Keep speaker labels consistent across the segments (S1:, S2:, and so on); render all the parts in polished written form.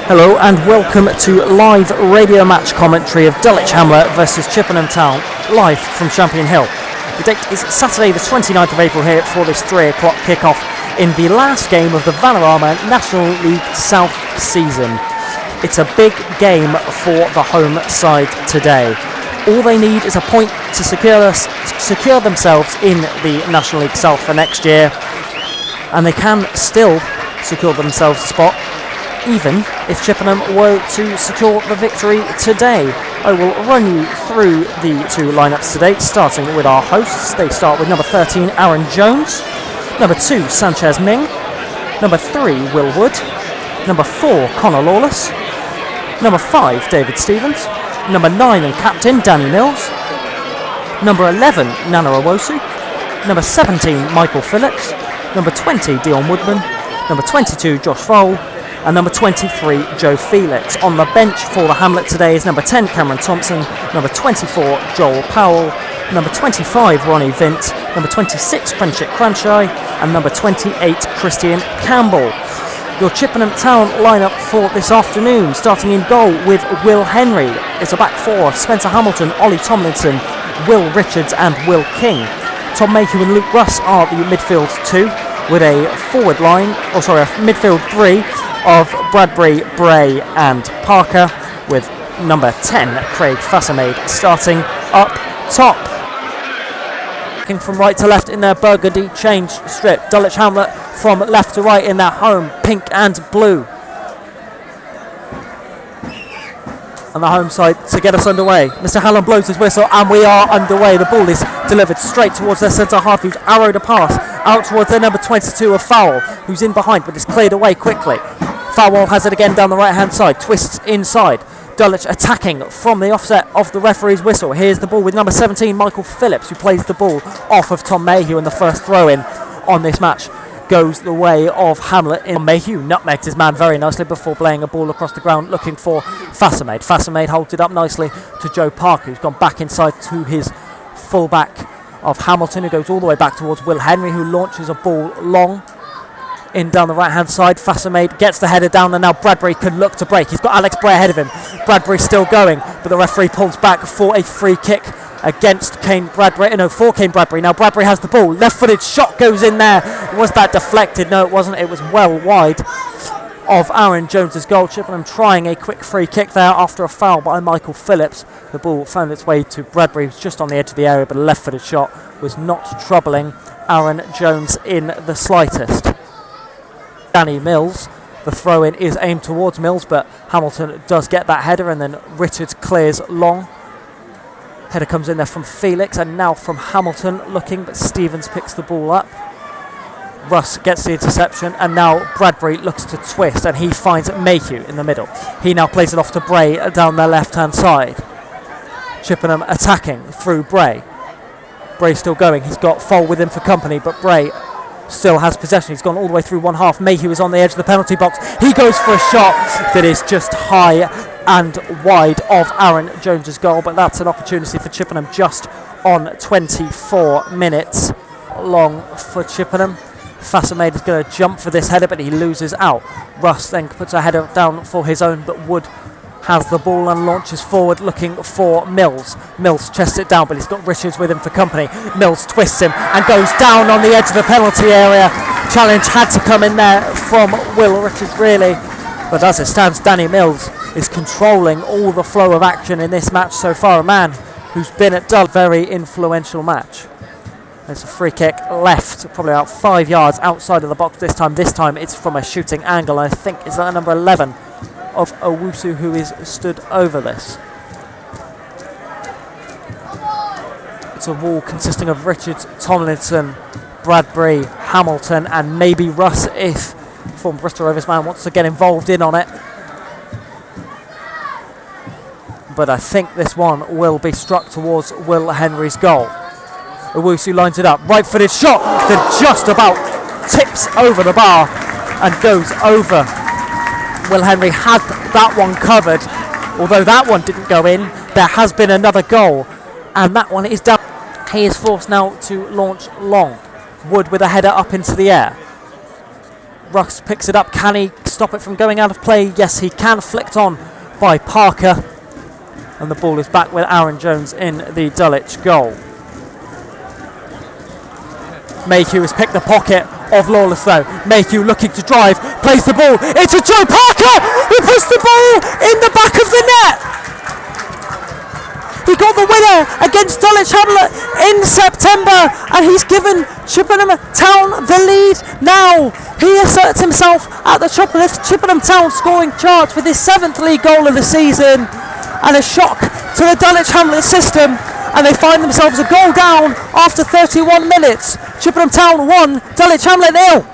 S1: Hello and welcome to live radio match commentary of Dulwich Hamlet versus Chippenham Town, live from Champion Hill. The date is Saturday the 29th of April here for this 3 o'clock kickoff in the last game of the BlueArmy National League South season. It's a big game for the home side today. All they need is a point to secure themselves in the National League South for next year, and they can still secure themselves a spot even if Chippenham were to secure the victory today. I will run you through the two lineups today, starting with our hosts. They start with number 13, Aaron Jones, number 2, Sanchez Ming, number 3, Will Wood, number 4, Connor Lawless, number 5, David Stevens, number 9 and captain, Danny Mills, number 11, Nana Owosu, number 17, Michael Phillips, number 20, Dion Woodman, number 22, Josh Fowle, and number 23, Joe Felix. On the bench for the Hamlet today is number 10, Cameron Thompson, number 24, Joel Powell, number 25, Ronnie Vint, number 26, Friendship Cranshire, and number 28, Christian Campbell. Your Chippenham Town lineup for this afternoon, starting in goal with Will Henry. It's a back four: Spencer Hamilton, Ollie Tomlinson, Will Richards, and Will King. Tom Mayhew and Luke Russ are the midfield two, with a midfield three of Bradbury, Bray and Parker, with number 10, Craig Fassamade, starting up top. Looking from right to left in their burgundy change strip, Dulwich Hamlet from left to right in their home pink and blue. And the home side to get us underway. Mr. Hallam blows his whistle and we are underway. The ball is delivered straight towards their centre half, who's arrowed a pass out towards their number 22 of Fowle, who's in behind but is cleared away quickly. Fowle has it again down the right hand side, twists inside. Dulwich attacking from the offset of the referee's whistle. Here's the ball with number 17, Michael Phillips, who plays the ball off of Tom Mayhew, and the first throw in on this match goes the way of Hamlet. Mayhew nutmegged his man very nicely before playing a ball across the ground looking for Fassamade. Fassamade holds it up nicely to Joe Parker, who's gone back inside to his full-back of Hamilton, who goes all the way back towards Will Henry, who launches a ball long in down the right hand side. Fassamade gets the header down, and now Bradbury can look to break. He's got Alex Bray ahead of him. Bradbury still going, but the referee pulls back for a free kick against Kane Bradbury. No, for Kane Bradbury. Now Bradbury has the ball. Left-footed shot goes in there. Was that deflected? No, it wasn't. It was well wide of Aaron Jones's goal. Chippenham trying a quick free kick there after a foul by Michael Phillips. The ball found its way to Bradbury, who was just on the edge of the area, but a left-footed shot was not troubling Aaron Jones in the slightest. Danny Mills, the throw-in is aimed towards Mills, but Hamilton does get that header, and then Richards clears long. Header comes in there from Felix, and now from Hamilton looking, but Stevens picks the ball up. Russ gets the interception, and now Bradbury looks to twist, and he finds Mayhew in the middle. He now plays it off to Bray down their left-hand side. Chippenham attacking through Bray. Bray still going. He's got Fowle with him for company, but Bray still has possession. He's gone all the way through one half. Mayhew is on the edge of the penalty box. He goes for a shot that is just high and wide of Aaron Jones's goal, but that's an opportunity for Chippenham just on 24 minutes long for Chippenham. Fassamade is going to jump for this header, but he loses out. Russ then puts a header down for his own, but Wood has the ball and launches forward looking for Mills. Mills chests it down, but he's got Richards with him for company. Mills twists him and goes down on the edge of the penalty area. Challenge had to come in there from Will Richards, really. But as it stands, Danny Mills is controlling all the flow of action in this match so far. A man who's been at Dulwich, very influential match. There's a free kick left, probably about 5 yards outside of the box this time. This time it's from a shooting angle. I think it's that number 11 of Owusu who is stood over this. It's a wall consisting of Richards, Tomlinson, Bradbury, Hamilton, and maybe Russ if former Bristol Rovers man wants to get involved in on it. But I think this one will be struck towards Will Henry's goal. Owusu lines it up, right-footed shot that just about tips over the bar and goes over. Will Henry had that one covered. Although that one didn't go in, there has been another goal, and that one is down. He is forced now to launch long. Wood with a header up into the air. Russ picks it up. Can he stop it from going out of play? Yes, he can. Flicked on by Parker. And the ball is back with Aaron Jones in the Dulwich goal. Mayhew has picked the pocket of Lawless though. Mayhew looking to drive, plays the ball into Joe Parker, who puts the ball in the back of the net. He got the winner against Dulwich Hamlet in September, and he's given Chippenham Town the lead now. He asserts himself at the top of this Chippenham Town scoring charts with his 7th league goal of the season, and a shock to the Dulwich Hamlet system, and they find themselves a goal down after 31 minutes. Chippenham Town 1, Dulwich Hamlet 0.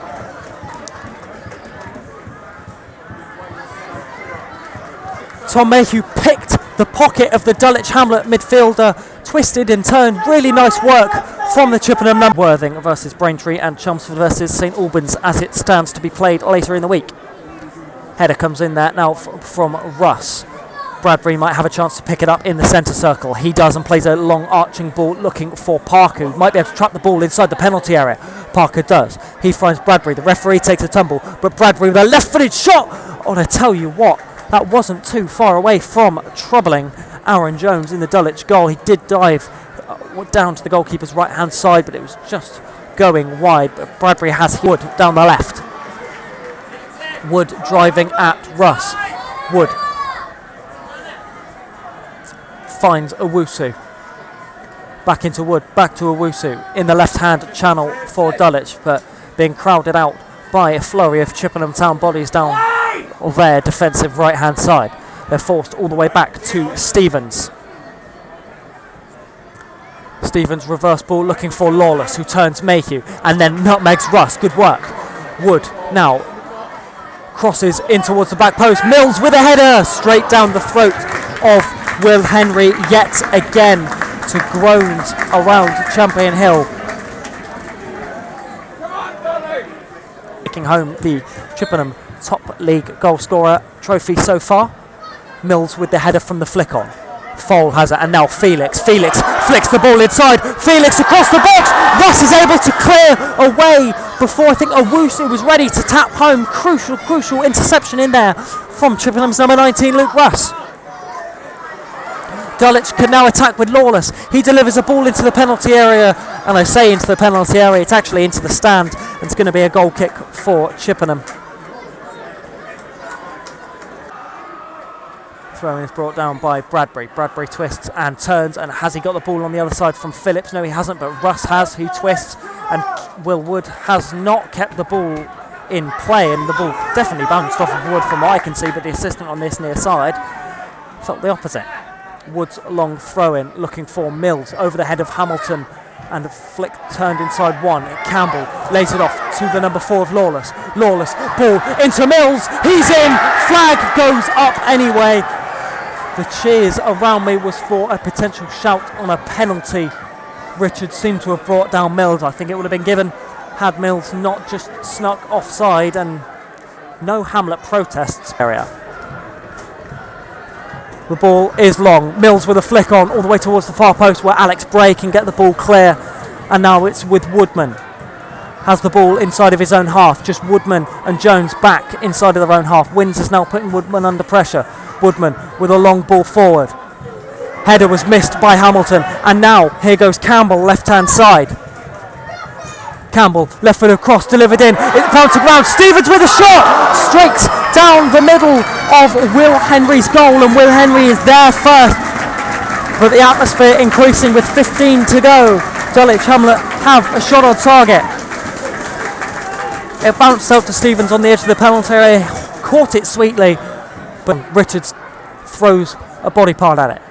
S1: Tom Mayhew picked the pocket of the Dulwich Hamlet midfielder, twisted and turned. Really nice work from the Chippenham number. Worthing versus Braintree and Chelmsford versus St Albans as it stands to be played later in the week. Header comes in there now from Russ. Bradbury might have a chance to pick it up in the centre circle. He does, and plays a long arching ball looking for Parker, who might be able to trap the ball inside the penalty area. Parker does. He finds Bradbury. The referee takes a tumble, but Bradbury with a left-footed shot. Oh, I tell you what, that wasn't too far away from troubling Aaron Jones in the Dulwich goal. He did dive down to the goalkeeper's right-hand side, but it was just going wide. But Bradbury has Wood down the left. Wood driving at Russ. Wood finds Owusu. Back into Wood, back to Owusu in the left-hand channel for Dulwich, but being crowded out by a flurry of Chippenham Town bodies down their defensive right-hand side. They're forced all the way back to Stevens. Stevens reverse ball looking for Lawless, who turns Mayhew and then nutmegs Russ. Good work. Wood now crosses in towards the back post. Mills with a header straight down the throat of Will Henry yet again to groans around Champion Hill. Taking home the Chippenham top league goal scorer trophy so far. Mills with the header from the flick on. Foal has it, and now Felix. Felix flicks the ball inside. Felix across the box. Russ is able to clear away before I think Owusu was ready to tap home. Crucial interception in there from Chippenham's number 19, Luke Russ. Dulwich can now attack with Lawless. He delivers a ball into the penalty area, and I say into the penalty area, it's actually into the stand, and it's going to be a goal kick for Chippenham. Throw-in is brought down by Bradbury. Bradbury twists and turns, and has he got the ball on the other side from Phillips? No, he hasn't, but Russ has, who twists, and Will Wood has not kept the ball in play, and the ball definitely bounced off of Wood from what I can see, but the assistant on this near side felt the opposite. Wood's long throw-in looking for Mills over the head of Hamilton, and a flick turned inside one. Campbell lays it off to the number 4 of Lawless. Lawless, ball into Mills. He's in. Flag goes up anyway. The cheers around me was for a potential shout on a penalty. Richard seemed to have brought down Mills. I think it would have been given had Mills not just snuck offside, and no Hamlet protests area. The ball is long. Mills with a flick on all the way towards the far post where Alex Bray can get the ball clear. And now it's with Woodman. Has the ball inside of his own half. Just Woodman and Jones back inside of their own half. Wins is now putting Woodman under pressure. Woodman with a long ball forward. Header was missed by Hamilton. And now here goes Campbell, left-hand side. Campbell, left foot across, delivered in. It's down to ground. Stevens with a shot. Straight down the middle of Will Henry's goal, and Will Henry is there first. But the atmosphere increasing with 15 to go. Dulwich Hamlet have a shot on target. It bounced out to Stevens on the edge of the penalty area, caught it sweetly, but Richards throws a body part at it.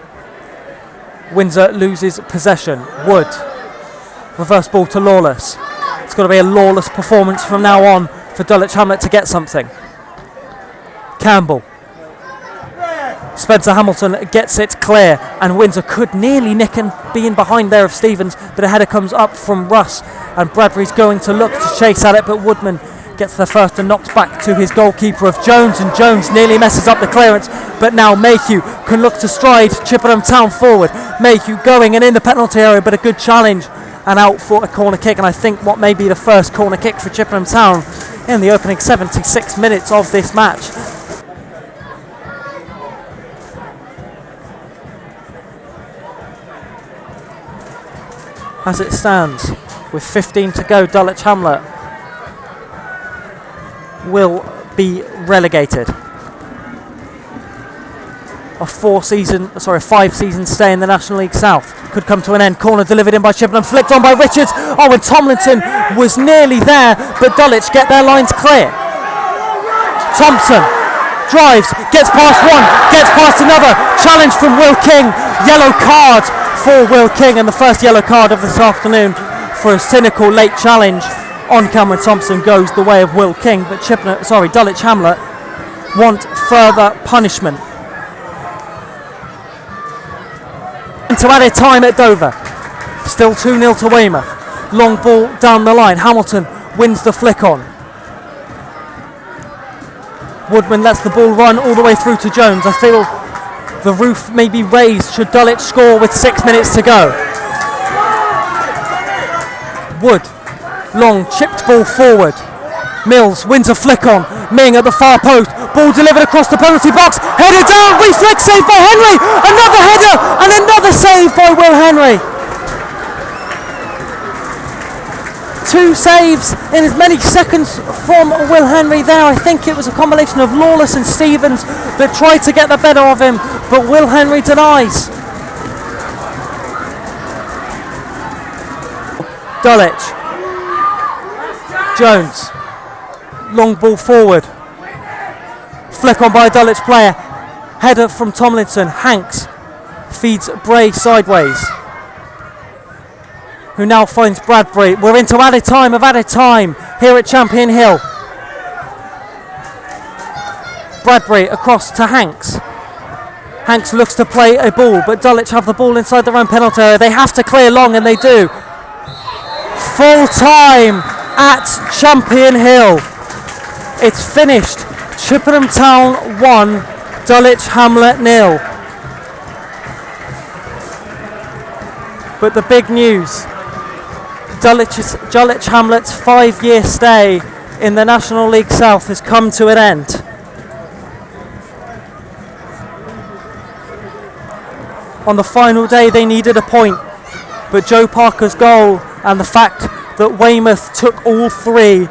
S1: Windsor loses possession. Wood, reverse ball to Lawless. It's got to be a Lawless performance from now on for Dulwich Hamlet to get something. Campbell. Spencer Hamilton gets it clear, and Windsor could nearly nick and be in behind there of Stevens, but a header comes up from Russ, and Bradbury's going to look to chase at it, but Woodman gets there first and knocks back to his goalkeeper of Jones, and Jones nearly messes up the clearance, but now Mayhew can look to stride Chippenham Town forward. Mayhew going and in the penalty area, but a good challenge and out for a corner kick, and I think what may be the first corner kick for Chippenham Town in the opening 76 minutes of this match. As it stands, with 15 to go, Dulwich Hamlet will be relegated. A 5-season stay in the National League South could come to an end. Corner delivered in by Chippenham, flicked on by Richards. Oh, and Tomlinson was nearly there, but Dulwich get their lines clear. Thompson drives, gets past one, gets past another. Challenge from Will King. Yellow card for Will King, and the first yellow card of this afternoon for a cynical late challenge on Cameron Thompson goes the way of Will King, but Dulwich Hamlet want further punishment. Into added time at Dover. Still 2-0 to Weymouth. Long ball down the line. Hamilton wins the flick on. Woodman lets the ball run all the way through to Jones. I feel the roof may be raised should Dulwich score with 6 minutes to go. Wood, long chipped ball forward. Mills wins a flick on. Ming at the far post. Ball delivered across the penalty box. Headed down. Reflex save by Henry. Another header and another save by Will Henry. 2 saves in as many seconds from Will Henry there. I think it was a combination of Lawless and Stevens that tried to get the better of him, but Will Henry denies. Dulwich. Jones. Long ball forward. Flick on by a Dulwich player. Header from Tomlinson. Hanks feeds Bray sideways, who now finds Bradbury. We're into added time here at Champion Hill. Bradbury across to Hanks. Hanks looks to play a ball, but Dulwich have the ball inside their own penalty area. They have to clear long, and they do. Full time at Champion Hill. It's finished. Chippenham Town 1, Dulwich Hamlet 0. But the big news, Dulwich Hamlet's 5-year stay in the National League South has come to an end. On the final day they needed a point, but Joe Parker's goal and the fact that Weymouth took all 3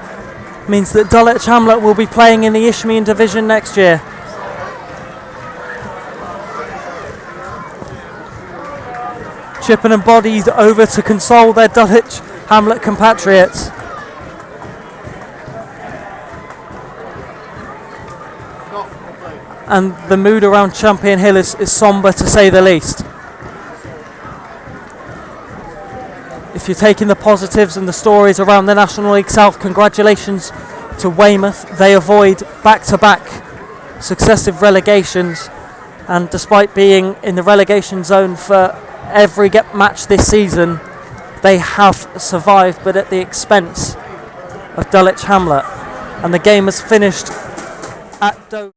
S1: means that Dulwich Hamlet will be playing in the Isthmian Division next year. Chippenham bodies over to console their Dulwich Hamlet compatriots. And the mood around Champion Hill is sombre, to say the least. If you're taking the positives and the stories around the National League South, congratulations to Weymouth. They avoid back-to-back successive relegations, and despite being in the relegation zone for every match this season, they have survived, but at the expense of Dulwich Hamlet. And the game has finished at Dover.